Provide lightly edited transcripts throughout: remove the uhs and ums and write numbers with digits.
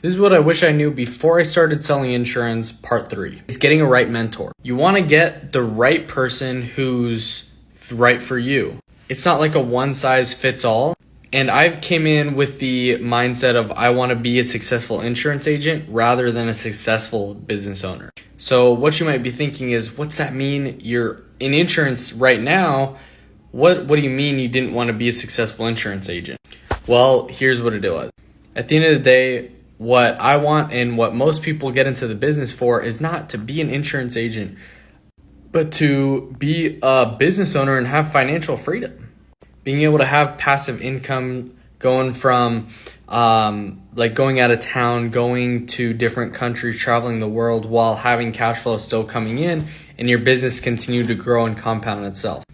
This is what I wish I knew before I started selling insurance, part 3. It's getting a right mentor. You want to get the right person who's right for you. It's not like a one size fits all. And I came in with the mindset of I want to be a successful insurance agent rather than a successful business owner. So what you might be thinking is, what's that mean? You're in insurance right now. What do you mean you didn't want to be a successful insurance agent? Well, here's what it was. At the end of the day, what I want and what most people get into the business for is not to be an insurance agent, but to be a business owner and have financial freedom. Being able to have passive income going from like going out of town, going to different countries, traveling the world while having cash flow still coming in and your business continue to grow and compound itself.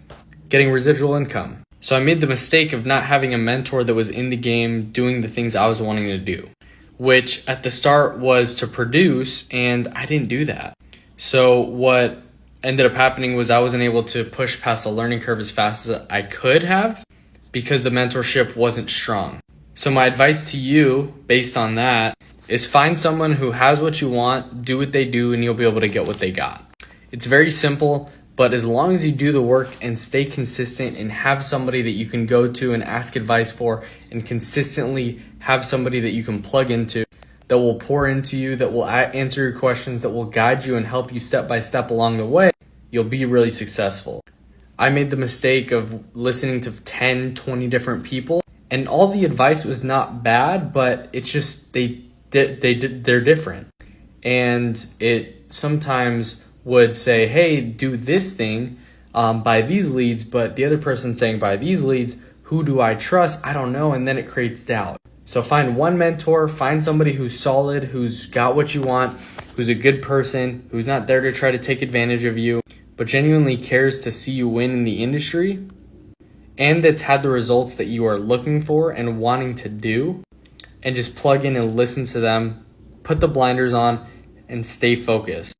Getting residual income. So I made the mistake of not having a mentor that was in the game doing the things I was wanting to do, which at the start was to produce, and I didn't do that. So what ended up happening was I wasn't able to push past the learning curve as fast as I could have because the mentorship wasn't strong. So my advice to you based on that is find someone who has what you want, do what they do, and you'll be able to get what they got. It's very simple, but as long as you do the work and stay consistent and have somebody that you can go to and ask advice for and consistently have somebody that you can plug into that will pour into you, that will answer your questions, that will guide you and help you step by step along the way, you'll be really successful. I made the mistake of listening to 10, 20 different people, and all the advice was not bad, but it's just they're different. And it sometimes would say, hey, do this thing, buy these leads, but the other person saying buy these leads, who do I trust? I don't know, and then it creates doubt. So find one mentor, find somebody who's solid, who's got what you want, who's a good person, who's not there to try to take advantage of you, but genuinely cares to see you win in the industry, and that's had the results that you are looking for and wanting to do, and just plug in and listen to them, put the blinders on, and stay focused.